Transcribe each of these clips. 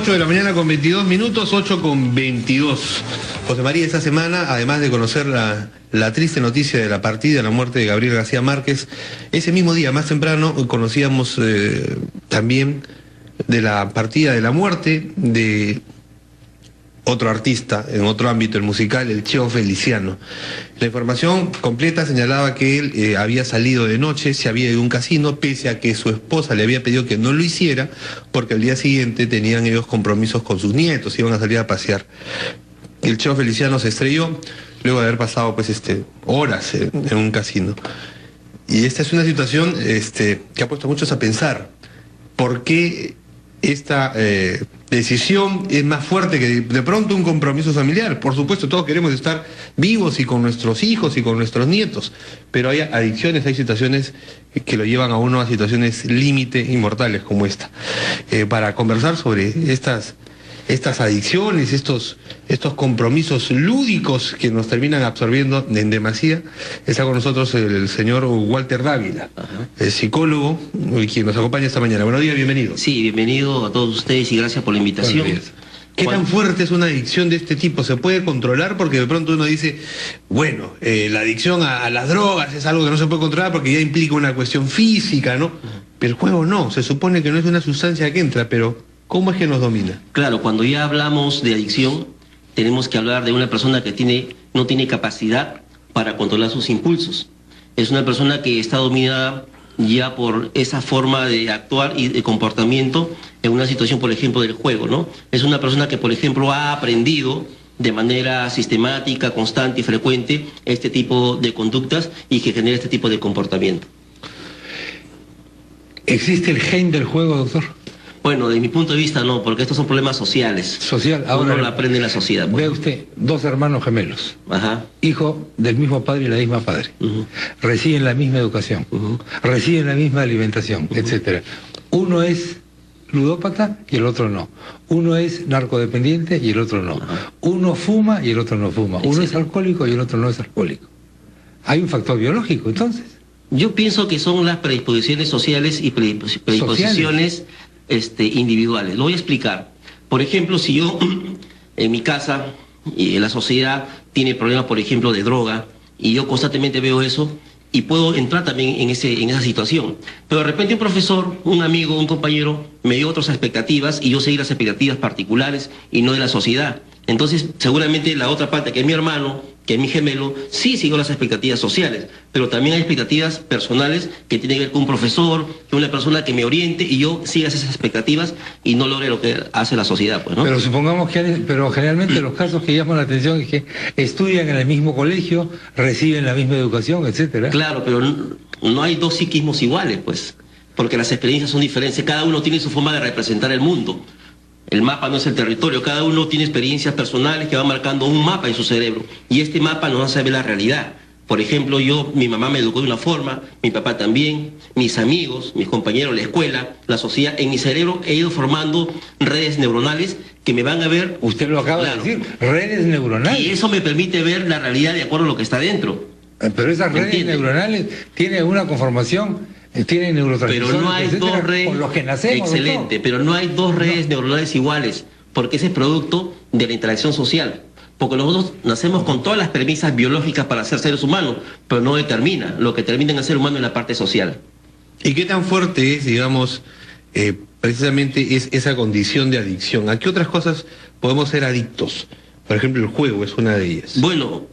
8 de la mañana con 22 minutos, 8 con 22. José María, esta semana, además de conocer la triste noticia de la partida, la muerte de Gabriel García Márquez, ese mismo día, más temprano, conocíamos también de la partida, de la muerte de otro artista en otro ámbito, el musical, el Cheo Feliciano. La información completa señalaba que él había salido de noche, se había ido a un casino, pese a que su esposa le había pedido que no lo hiciera, porque al día siguiente tenían ellos compromisos con sus nietos, iban a salir a pasear. El Cheo Feliciano se estrelló luego de haber pasado horas en un casino. Y esta es una situación que ha puesto a muchos a pensar por qué esta decisión es más fuerte que de pronto un compromiso familiar. Por supuesto, todos queremos estar vivos y con nuestros hijos y con nuestros nietos, pero hay adicciones, hay situaciones que lo llevan a uno a situaciones límite y mortales como esta. Para conversar sobre estas adicciones, estos compromisos lúdicos que nos terminan absorbiendo en demasía, está con nosotros el señor Walter Dávila, el psicólogo, quien nos acompaña esta mañana. Buenos días, bienvenido. Sí, bienvenido a todos ustedes y gracias por la invitación. ¿Qué tan fuerte es una adicción de este tipo? ¿Se puede controlar? Porque de pronto uno dice, bueno, la adicción a las drogas es algo que no se puede controlar porque ya implica una cuestión física, ¿no? Pero el juego no, se supone que no es una sustancia que entra, pero ¿cómo es que nos domina? Claro, cuando ya hablamos de adicción, tenemos que hablar de una persona que no tiene capacidad para controlar sus impulsos. Es una persona que está dominada ya por esa forma de actuar y de comportamiento en una situación, por ejemplo, del juego, ¿no? Es una persona que, por ejemplo, ha aprendido de manera sistemática, constante y frecuente este tipo de conductas y que genera este tipo de comportamiento. ¿Existe el gen del juego, doctor? Bueno, desde mi punto de vista no, porque estos son problemas sociales. Social, ahora uno lo aprende en la sociedad. Ve usted, dos hermanos gemelos, hijo del mismo padre y la misma padre, reciben la misma educación, reciben la misma alimentación, etcétera. Uno es ludópata y el otro no. Uno es narcodependiente y el otro no. Uno fuma y el otro no fuma. Uno es alcohólico y el otro no es alcohólico. Hay un factor biológico, entonces. Yo pienso que son las predisposiciones sociales y predisposiciones individuales. Lo voy a explicar. Por ejemplo, si yo en mi casa y en la sociedad tiene problemas, por ejemplo, de droga, y yo constantemente veo eso, y puedo entrar también en esa situación. Pero de repente un profesor, un amigo, un compañero, me dio otras expectativas, y yo seguí las expectativas particulares y no de la sociedad. Entonces, seguramente la otra parte, que es mi hermano, que es mi gemelo, sí siguió las expectativas sociales, pero también hay expectativas personales que tienen que ver con un profesor, con una persona que me oriente y yo siga esas expectativas y no logre lo que hace la sociedad, pues, ¿no? Pero supongamos pero generalmente los casos que llaman la atención es que estudian en el mismo colegio, reciben la misma educación, etcétera. Claro, pero no hay dos psiquismos iguales, pues, porque las experiencias son diferentes, cada uno tiene su forma de representar el mundo. El mapa no es el territorio, cada uno tiene experiencias personales que van marcando un mapa en su cerebro y este mapa nos hace ver la realidad. Por ejemplo, mi mamá me educó de una forma, mi papá también, mis amigos, mis compañeros, la escuela, la sociedad. En mi cerebro he ido formando redes neuronales que me van a ver... Usted lo acaba de decir, redes neuronales. Y eso me permite ver la realidad de acuerdo a lo que está dentro. Pero esas redes neuronales tienen una conformación... Tienen neurotransmisores, pero no hay dos redes, con los que nacemos. Excelente, pero no hay dos redes neuronales iguales, porque ese es producto de la interacción social. Porque nosotros nacemos con todas las premisas biológicas para ser seres humanos, pero no determina. Lo que termina en el ser humano es la parte social. ¿Y qué tan fuerte es, digamos, precisamente esa condición de adicción? ¿A qué otras cosas podemos ser adictos? Por ejemplo, el juego es una de ellas. Bueno,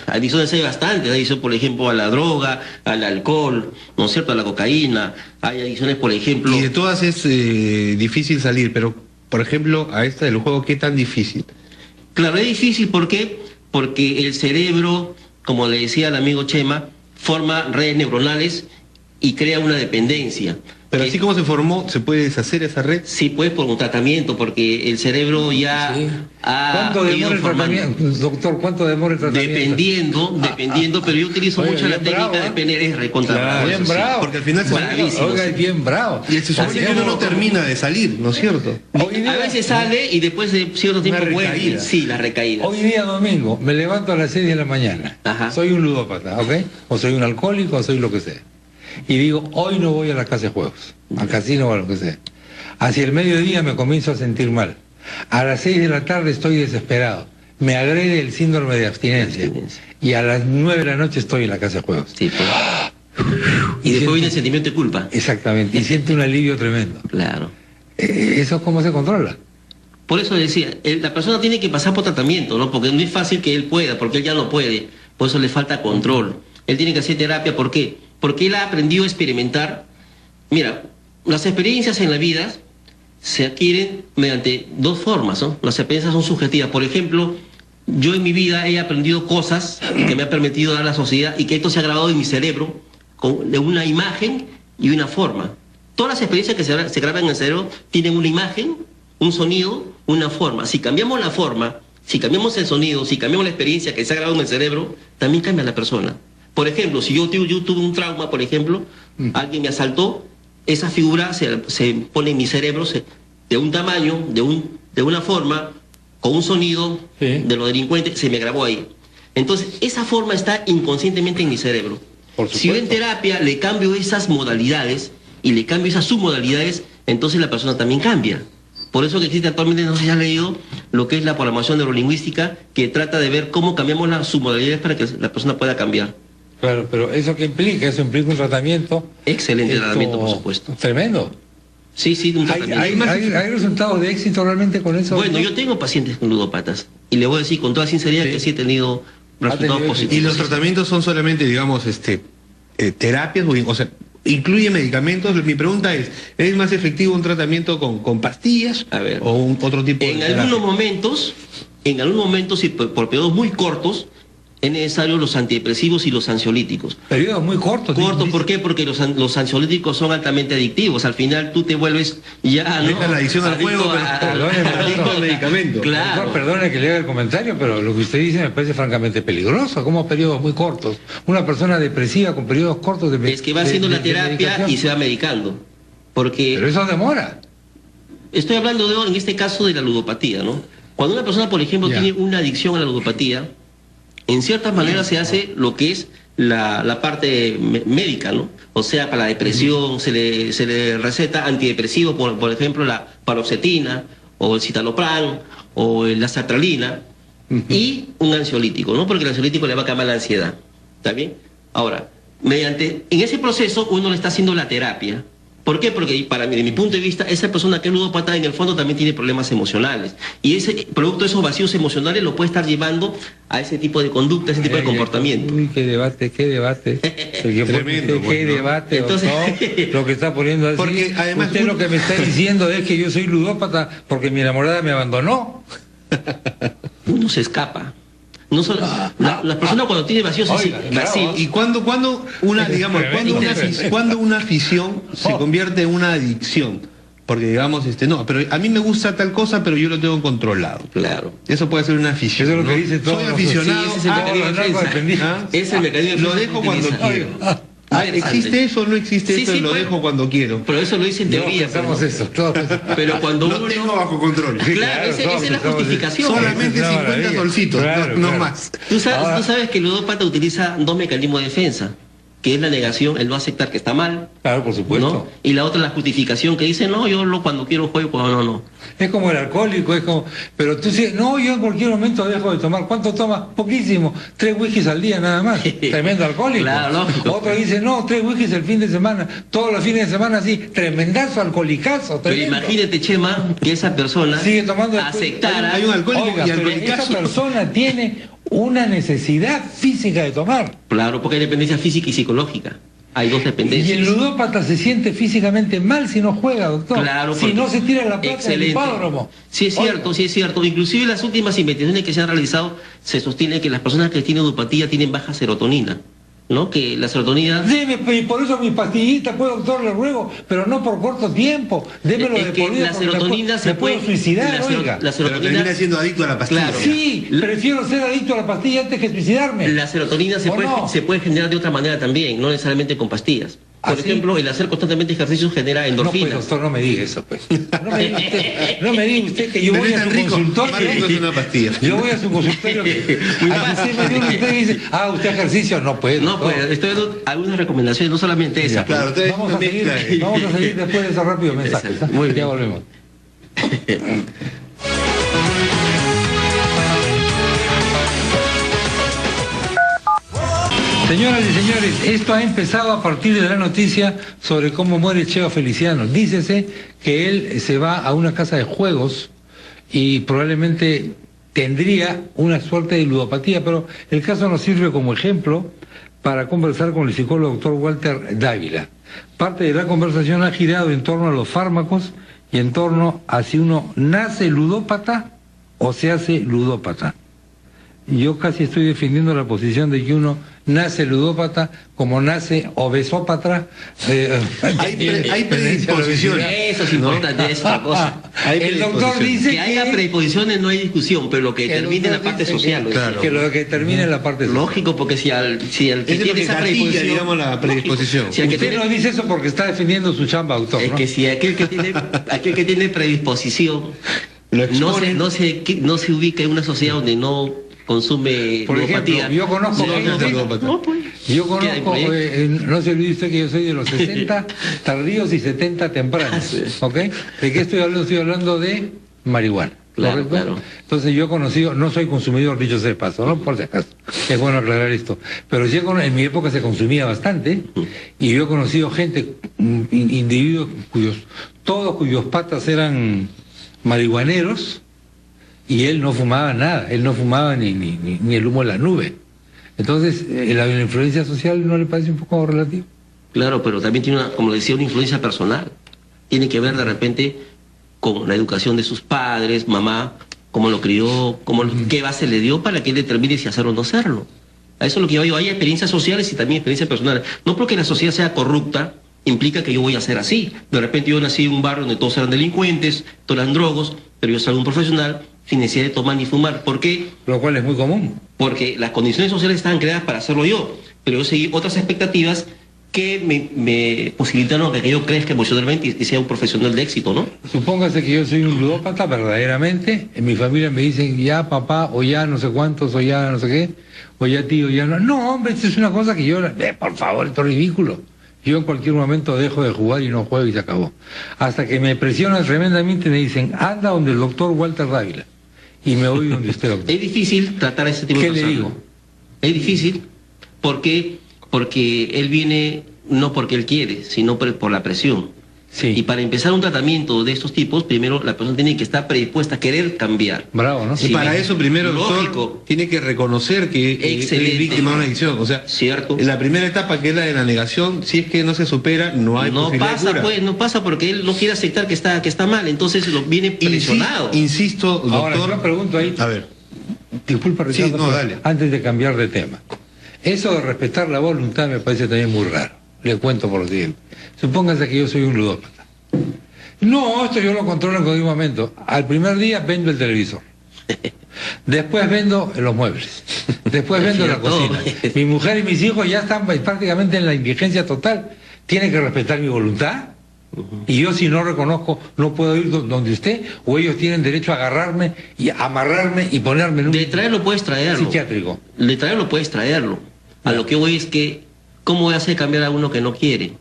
adicciones hay bastantes. Hay adicción, por ejemplo, a la droga, al alcohol, ¿no es cierto?, a la cocaína. Hay adicciones, por ejemplo... Y de todas es difícil salir, pero, por ejemplo, a esta del juego, ¿qué tan difícil? Claro, es difícil, ¿por qué? Porque el cerebro, como le decía el amigo Chema, forma redes neuronales y crea una dependencia. Pero así como se formó, ¿se puede deshacer esa red? Sí, pues por un tratamiento, porque el cerebro ya ¿Cuánto demora el tratamiento? Doctor, ¿cuánto demora el tratamiento? Dependiendo, pero yo utilizo mucho la técnica de PNR contra bien bravo. Porque al final Oiga, es bien bravo. Y se supone que uno no termina de salir, ¿no es cierto? A veces sale y después de cierto tiempo vuelve. Sí, la recaída. Hoy día domingo, me levanto a las 6 de la mañana. Soy un ludópata, ¿ok? O soy un alcohólico, o soy lo que sea. Y digo, hoy no voy a la casa de juegos, al casino o a lo que sea. Hacia el mediodía me comienzo a sentir mal. A las 6 de la tarde estoy desesperado. Me agrede el síndrome de abstinencia. Y a las 9 de la noche estoy en la casa de juegos. Sí, pues. Y después viene el sentimiento de culpa. Exactamente. Y siente un alivio tremendo. Claro. ¿Eso cómo se controla? Por eso decía, la persona tiene que pasar por tratamiento, ¿no? Porque no es fácil que él pueda, porque él ya no puede. Por eso le falta control. Él tiene que hacer terapia, ¿por qué? Porque él ha aprendido a experimentar. Mira, las experiencias en la vida se adquieren mediante dos formas, ¿no? Las experiencias son subjetivas. Por ejemplo, yo en mi vida he aprendido cosas que me han permitido dar a la sociedad y que esto se ha grabado en mi cerebro de una imagen y una forma. Todas las experiencias que se graban en el cerebro tienen una imagen, un sonido, una forma. Si cambiamos la forma, si cambiamos el sonido, si cambiamos la experiencia que se ha grabado en el cerebro, también cambia la persona. Por ejemplo, si yo tuve un trauma, por ejemplo, alguien me asaltó, esa figura se pone en mi cerebro de un tamaño, de una forma, con un sonido de los delincuentes, se me grabó ahí. Entonces, esa forma está inconscientemente en mi cerebro. Si yo en terapia le cambio esas modalidades y le cambio esas submodalidades, entonces la persona también cambia. Por eso que existe actualmente, no sé si has leído, lo que es la programación neurolingüística, que trata de ver cómo cambiamos las submodalidades para que la persona pueda cambiar. Claro, pero ¿eso qué implica? Eso implica un tratamiento... Excelente tratamiento, por supuesto. Tremendo. Sí, un tratamiento. ¿Hay resultados de éxito realmente con eso? Bueno, yo tengo pacientes con ludópatas, y le voy a decir con toda sinceridad que sí he tenido resultados positivos. ¿Y los tratamientos son solamente, digamos, terapias, o sea, incluye medicamentos? Mi pregunta ¿es más efectivo un tratamiento con pastillas o otro tipo de terapia? En algunos momentos y por periodos muy cortos, es necesario los antidepresivos y los ansiolíticos. Periodos muy cortos. Cortos, ¿por qué? Porque los ansiolíticos son altamente adictivos. Al final tú te vuelves ya, ¿no? Deja la adicción al juego, pero adicto al medicamento. Claro. Doctor, perdone que le haga el comentario, pero lo que usted dice me parece francamente peligroso. ¿Cómo periodos muy cortos? Una persona depresiva con periodos cortos de... Es que va haciendo la terapia y se va medicando. Porque... Pero eso demora. Estoy hablando en este caso de la ludopatía, ¿no? Cuando una persona, por ejemplo, tiene una adicción a la ludopatía, en ciertas maneras se hace lo que es la parte médica, ¿no? O sea, para la depresión se le receta antidepresivo, por ejemplo, la paroxetina, o el citalopram, o la sertralina, y un ansiolítico, ¿no? Porque el ansiolítico le va a calmar la ansiedad, ¿está bien? Ahora, en ese proceso uno le está haciendo la terapia. ¿Por qué? Porque de mi punto de vista, esa persona que es ludópata en el fondo también tiene problemas emocionales. Y ese producto de esos vacíos emocionales lo puede estar llevando a ese tipo de conducta, ese tipo de comportamiento. Uy, qué debate. Tremendo, qué debate. Entonces, lo que está poniendo así. Porque además usted lo que me está diciendo es que yo soy ludópata porque mi enamorada me abandonó. Uno se escapa. No solo, las personas cuando tienen vacíos vacío. Y cuando una afición se convierte en una adicción, porque digamos no, pero a mí me gusta tal cosa, pero yo lo tengo controlado. Claro. Eso puede ser una afición. Eso es lo que dice todo. Soy aficionado. Sí, ese es el mecanismo de defensa. Ese es el mecanismo de defensa. Lo dejo cuando quiero. ¿Existe eso o no existe eso? Lo dejo cuando quiero. Pero eso lo dice en teoría. Pero cuando lo tengo bajo control. Claro, esa es la justificación. Solamente 50 solcitos, no más. Tú sabes que el ludópata utiliza dos mecanismos de defensa, que es la negación, el no aceptar que está mal. Claro, por supuesto. ¿No? Y la otra, la justificación, que dice, no, yo cuando quiero juego, cuando no. Es como el alcohólico, es como... Pero tú dices, no, yo en cualquier momento dejo de tomar. ¿Cuánto tomas? Poquísimo. 3 whiskies al día nada más. Tremendo alcohólico. Claro, lógico. Otro dice, no, 3 whiskies el fin de semana. Todos los fines de semana así. Tremendazo alcoholicazo. Tremendo. Pero imagínate, Chema, que esa persona sigue tomando aceptara... Hay un alcohólico y alcoholicazo. Esa persona tiene una necesidad física de tomar. Claro, porque hay dependencia física y psicológica. Hay dos dependencias. Y el ludópata se siente físicamente mal si no juega, doctor. Claro, si no se tira la plata del hipódromo. Sí es cierto, sí es cierto. Inclusive las últimas investigaciones que se han realizado se sostiene que las personas que tienen ludopatía tienen baja serotonina, ¿no? Que la serotonina... Sí, y por eso mi pastillita, pues, doctor, le ruego, pero no por corto tiempo. Démelo de por vida, la serotonina me puedo suicidar, oiga. La serotonina... Pero termina siendo adicto a la pastilla. Claro. Sí, prefiero ser adicto a la pastilla antes que suicidarme. La serotonina se puede generar de otra manera también, no necesariamente con pastillas. Por ejemplo, el hacer constantemente ejercicio genera endorfinas. No, pues, doctor, no me diga eso, pues. No me diga usted que yo voy a su consultorio. Es una pastilla. Yo voy a su consultorio. Usted dice, usted ejercicio, no puede. No puede. Estoy dando algunas recomendaciones, no solamente esa. Claro, vamos a seguir después de esos rápidos mensajes. Muy bien. Ya volvemos. Señoras y señores, esto ha empezado a partir de la noticia sobre cómo muere Cheo Feliciano. Dícese que él se va a una casa de juegos y probablemente tendría una suerte de ludopatía, pero el caso nos sirve como ejemplo para conversar con el psicólogo doctor Walter Dávila. Parte de la conversación ha girado en torno a los fármacos y en torno a si uno nace ludópata o se hace ludópata. Yo casi estoy defendiendo la posición de que uno nace ludópata como nace obesópata. Hay predisposiciones. Eso es importante, es otra cosa. El doctor dice que haya predisposiciones, no hay discusión, pero lo que termine en la parte social. Claro. Que lo que termine en la parte social. Lógico, porque si el que tiene esa predisposición, digamos, la predisposición. Si usted no dice eso porque está defendiendo su chamba, doctor. Es que si aquel que tiene predisposición no se ubica en una sociedad donde no consume por ejemplo, yo conozco no se olvide usted que yo soy de los 60 tardíos y 70 tempranos, ¿ok? ¿De qué estoy hablando? Estoy hablando de marihuana. Claro, claro. Entonces yo he conocido, no soy consumidor, dicho sea de paso, ¿no? Por si acaso, es bueno aclarar esto, pero sí en mi época se consumía bastante y yo he conocido gente, individuos cuyos patas eran marihuaneros, y él no fumaba nada, él no fumaba ni el humo de la nube. Entonces, ¿la influencia social no le parece un poco relativo? Claro, pero también tiene, como le decía, una influencia personal. Tiene que ver de repente con la educación de sus padres, mamá, cómo lo crió, qué base le dio para que él determine si hacerlo o no hacerlo. A eso es lo que yo digo, hay experiencias sociales y también experiencias personales. No porque la sociedad sea corrupta, implica que yo voy a ser así. De repente yo nací en un barrio donde todos eran delincuentes, todos eran drogos, pero yo soy un profesional sin necesidad de tomar ni fumar. ¿Por qué? Lo cual es muy común. Porque las condiciones sociales estaban creadas para hacerlo yo, pero yo seguí otras expectativas que me posibilitaron que yo crezca emocionalmente y sea un profesional de éxito, ¿no? Supóngase que yo soy un ludópata verdaderamente, en mi familia me dicen ya papá, o ya no sé cuántos, o ya no sé qué, o ya tío, ya no. No, hombre, esto es una cosa que yo, por favor, esto es ridículo. Yo en cualquier momento dejo de jugar y no juego y se acabó. Hasta que me presionan tremendamente y me dicen, anda donde el doctor Walter Dávila. Y me voy donde usted, doctor. Es difícil tratar a ese tipo de personas. ¿Qué le digo? Es difícil porque él viene no porque él quiere, sino por la presión. Sí. Y para empezar un tratamiento de estos tipos, primero la persona tiene que estar predispuesta a querer cambiar. Bravo, ¿no? Y para eso primero, lógico, doctor, tiene que reconocer que es víctima de una adicción. O sea, cierto. En la primera etapa, que es la de la negación, si es que no se supera, no hay posibilidad de cura. Pues, no pasa porque él no quiere aceptar que está mal, entonces lo viene presionado. Insisto, doctor. Ahora, yo pregunto ahí. A ver. Disculpa, Ricardo, sí, no, dale. Antes de cambiar de tema. Eso de respetar la voluntad me parece también muy raro. Le cuento por lo siguiente. Supóngase que yo soy un ludópata. No, esto yo lo controlo en cualquier momento. Al primer día vendo el televisor. Después vendo los muebles. Después vendo la cocina. Mi mujer y mis hijos ya están prácticamente en la indigencia total. Tiene que respetar mi voluntad. Y yo, si no reconozco, no puedo ir donde usted, o ellos tienen derecho a agarrarme y amarrarme y ponerme en un de traerlo puedes traerlo. Psiquiátrico. De traerlo puedes traerlo. A lo que voy es que, ¿cómo voy a hacer cambiar a uno que no quiere?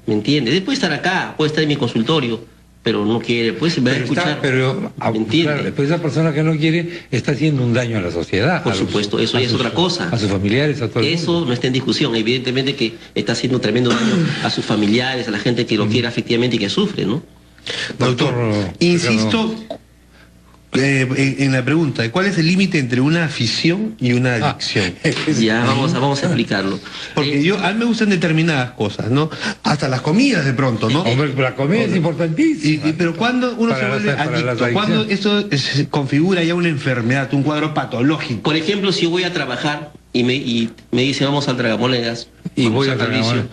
¿Me entiende? Puede estar acá, puede estar en mi consultorio, pero no quiere, pues se va a escuchar. ¿Me entiende? Claro, después esa persona que no quiere está haciendo un daño a la sociedad. Por supuesto, eso ya es otra cosa. A sus familiares, a todo el mundo. Eso no está en discusión. Evidentemente que está haciendo tremendo daño a sus familiares, a la gente que lo quiere afectivamente y que sufre, ¿no? Doctor, insisto en la pregunta, ¿cuál es el límite entre una afición y una adicción? Ya, vamos a explicarlo. Porque a mí me gustan determinadas cosas, ¿no? Hasta las comidas de pronto, ¿no? Hombre, la comida es importantísima. Pero cuando uno se vuelve adicto, cuando eso se configura ya una enfermedad, un cuadro patológico. Por ejemplo, si yo voy a trabajar y me dice vamos al Tragamonedas, y voy al servicio,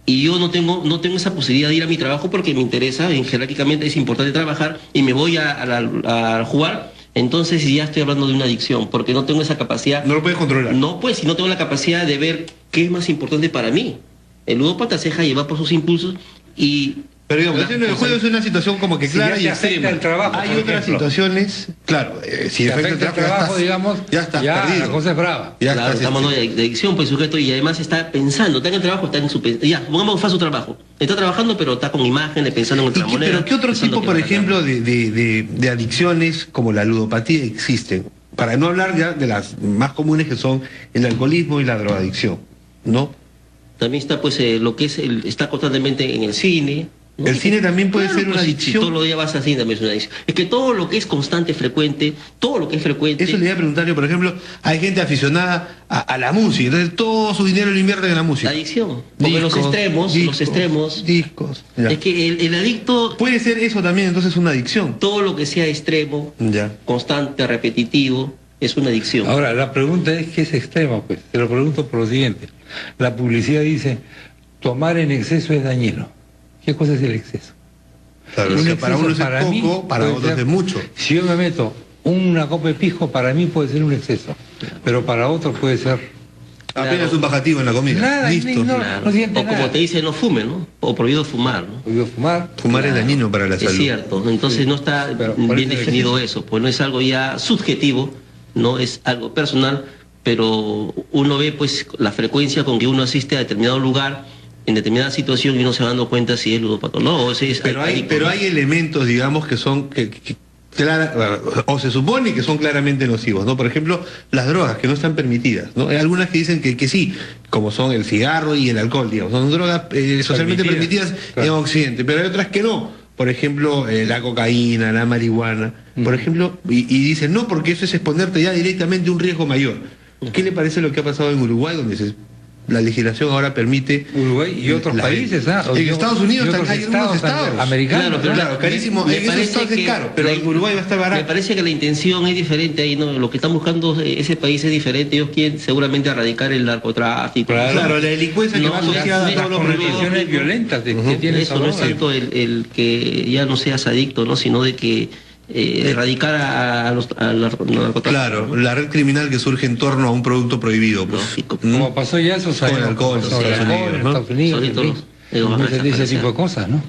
y yo no tengo esa posibilidad de ir a mi trabajo porque me interesa, jerárquicamente es importante trabajar, y me voy a jugar, entonces ya estoy hablando de una adicción, porque no tengo esa capacidad. No lo puedes controlar. No, pues, si no tengo la capacidad de ver qué es más importante para mí. El ludópata se deja llevar por sus impulsos y... Pero digamos, el juego es una situación como que clara y extrema. El trabajo, hay otras situaciones, claro, si afecta el trabajo, digamos, ya estás perdido. La cosa es brava. Ya claro, estamos de adicción, pues sujeto, y además está pensando, está en el trabajo, está en su... Ya, pongamos que fue su trabajo. Está trabajando, pero está con imágenes, pensando en otra moneda. ¿Pero qué otro tipo, por ejemplo, de adicciones como la ludopatía existen? Para no hablar ya de las más comunes, que son el alcoholismo y la drogadicción, ¿no? También está pues lo que es está constantemente en el cine, ¿no? El cine también puede ser una adicción. Si todos los días vas al cine también es una adicción. Es que todo lo que es constante, frecuente, todo lo que es frecuente... Eso le iba a preguntar yo, por ejemplo, hay gente aficionada a la música, entonces todo su dinero lo invierte en la música. La adicción, porque los extremos... Discos. Ya. Es que el adicto... Puede ser eso también, entonces una adicción. Todo lo que sea extremo, ya, constante, repetitivo, es una adicción. Ahora, la pregunta es, ¿qué es extremo? Pues te lo pregunto por lo siguiente. La publicidad dice, tomar en exceso es dañino. ¿Qué cosa es el exceso? Claro, o sea, para uno es poco, para otros es mucho. Si yo me meto una copa de pisco, para mí puede ser un exceso, pero para otros puede ser... Apenas un bajativo en la comida. Nada, listo. No o como te dice, no fume, ¿no? O prohibido fumar, ¿no? Prohibido fumar. Fumar es dañino para la salud. Es cierto, entonces no está bien definido eso, pues no es algo ya subjetivo, no es algo personal, pero uno ve pues la frecuencia con que uno asiste a determinado lugar, en determinada situación, y uno se va dando cuenta si es ludópata o no. Pero hay elementos, digamos, que son o se supone que son claramente nocivos, ¿no? Por ejemplo, las drogas que no están permitidas, ¿no? Hay algunas que dicen que sí, como son el cigarro y el alcohol, digamos, son drogas socialmente permitidas en Occidente, pero hay otras que no. Por ejemplo, la cocaína, la marihuana, por ejemplo, y dicen no, porque eso es exponerte ya directamente a un riesgo mayor. ¿Qué le parece lo que ha pasado en Uruguay, donde la legislación ahora permite... Uruguay y otros países, en Estados Unidos hay algunos estados americanos. Claro, carísimo. En esos estados es caro, pero en Uruguay va a estar barato. Me parece que la intención es diferente ahí, ¿no? Lo que están buscando ese país es diferente. Ellos quieren seguramente erradicar el narcotráfico. Claro, la delincuencia que va asociada a todos los prohibiciones violentas que tiene eso. No es tanto el que ya no seas adicto, ¿no? Sino de que erradicar a los narcotraficantes. Claro, la red criminal que surge en torno a un producto prohibido. Pues. Como pasó ya esos años. Con el alcohol, en Estados Unidos, ese tipo de cosas, ¿no?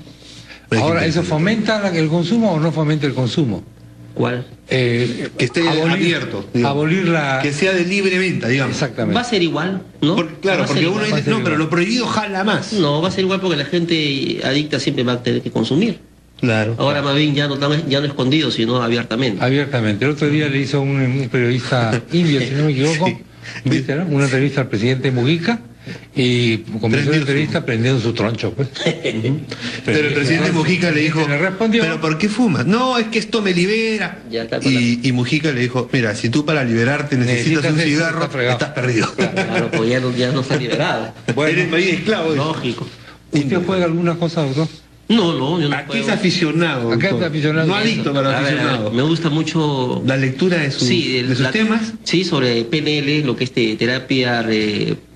Ahora, ¿eso fomenta el consumo o no fomenta el consumo? ¿Cuál? Que esté abierto. Digamos. Abolir la... Que sea de libre venta, digamos. Exactamente. Va a ser igual, ¿no? Claro, porque uno dice, no, pero lo prohibido jala más. No, va a ser igual porque la gente adicta siempre va a tener que consumir. Claro. Ahora más bien ya no escondido, sino abiertamente. Abiertamente. El otro día le hizo un periodista indio, si no me equivoco, una entrevista al presidente Mujica, y comenzó la entrevista prendiendo su troncho, pues. Pero el presidente Mujica le dijo, ¿pero por qué fumas? No, es que esto me libera. Y Mujica le dijo, mira, si tú para liberarte necesitas un cigarro, estás perdido. Claro, pues ya no está liberado. Bueno, eres país esclavo. Lógico. ¿Usted juega alguna cosa, doctor? No, yo no Aquí es aficionado. Acá es aficionado. No adicto, pero aficionado. Me gusta mucho... La lectura de sus temas. Sí, sobre PNL, lo que es terapia,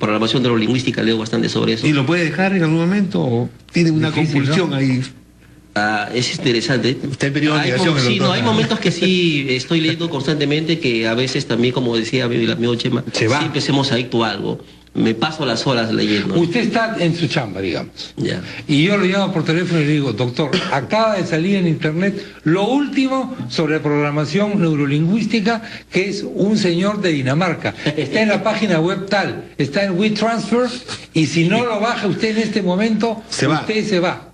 programación neurolingüística, leo bastante sobre eso. ¿Y lo puede dejar en algún momento o tiene una compulsión, ¿no? Ahí? Es interesante. Está en periodo de negación. Sí, hay momentos que sí estoy leyendo constantemente, que a veces también, como decía el amigo Chema, siempre somos adictos a algo. Me paso las horas leyendo. Usted está en su chamba, digamos. Ya. Y yo lo llamo por teléfono y le digo, doctor, acaba de salir en internet lo último sobre programación neurolingüística, que es un señor de Dinamarca. Está en la página web tal, está en WeTransfer, y si no lo baja usted en este momento, usted se va.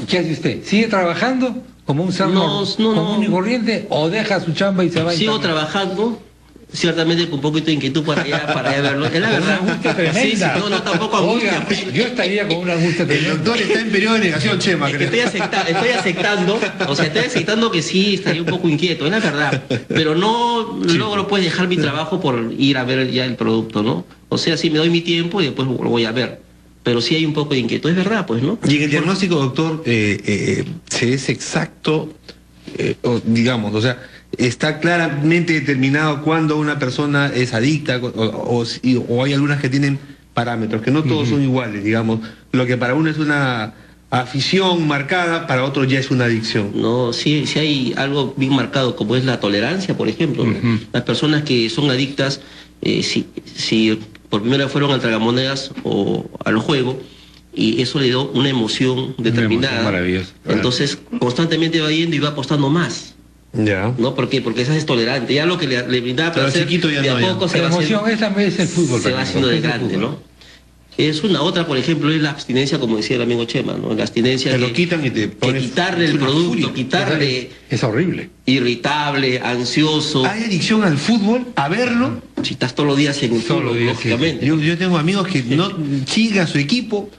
¿Qué hace usted? ¿Sigue trabajando como un ser común y corriente o deja su chamba y se va? Sigo trabajando. Ciertamente con un poquito de inquietud para allá verlo. Es la verdad. Una angustia tremenda. Sí, no, tampoco angustia. Oiga, yo estaría con una angustia tremenda. El doctor está en periodo de negación, Chema. Es que estoy aceptando que sí estaría un poco inquieto, es la verdad. Pero no logro pues dejar mi trabajo por ir a ver ya el producto, ¿no? O sea, sí me doy mi tiempo y después lo voy a ver. Pero sí hay un poco de inquietud, es verdad, pues, ¿no? Y en el diagnóstico, doctor, se es exacto, digamos, o sea, está claramente determinado cuándo una persona es adicta o hay algunas que tienen parámetros, que no todos son iguales, digamos. Lo que para uno es una afición marcada, para otro ya es una adicción. No, sí hay algo bien marcado, como es la tolerancia, por ejemplo, ¿no? Las personas que son adictas, si por primera vez fueron al tragamonedas o al juego, y eso le dio una emoción determinada. Maravilloso. Entonces, constantemente va yendo y va apostando más. Ya. ¿No? ¿Por qué? Porque esa es tolerante. Ya lo que le brindaba Pero placer, chiquito ya de no, a poco ya. se La va emoción, haciendo, esa es el fútbol. se va haciendo de es el grande, fútbol. ¿no? Es una otra, por ejemplo, es la abstinencia, como decía el amigo Chema, ¿no? La abstinencia Te lo quitan y te que pones... quitarle es el una producto, furia. quitarle Es horrible. irritable, ansioso. Hay adicción al fútbol, a verlo. Si estás todos los días en el Todos los fútbol, días, lógicamente. Yo tengo amigos que no sigan a su equipo,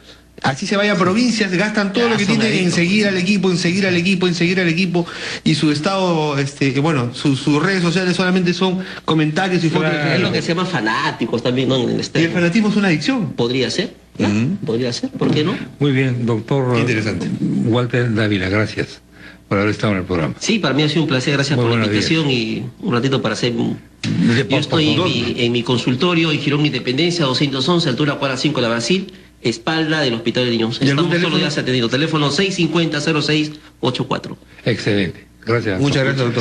así se vaya a provincias, gastan todo Ya, lo que son tienen en adictos. seguir al equipo, en seguir al equipo, en seguir al equipo, y su estado, bueno, sus redes sociales solamente son comentarios y fotos. Claro. Es lo que se llama fanáticos también, ¿no? En el Y el externo. fanatismo es una adicción. Podría ser, ¿ya? Podría ser, ¿por qué no? Muy bien, doctor Qué interesante. Walter Dávila, gracias por haber estado en el programa. Sí, para mí ha sido un placer, gracias Muy por la buenos invitación y un ratito para hacer... Yo estoy en mi consultorio en Girón Independencia 211, altura cuadra 5 de la Brasil, espalda del Hospital de Niños. ¿Y algún Estamos todos los teléfono? días atendiendo. Teléfono 650-0684. Excelente. Gracias. Muchas gracias, doctor.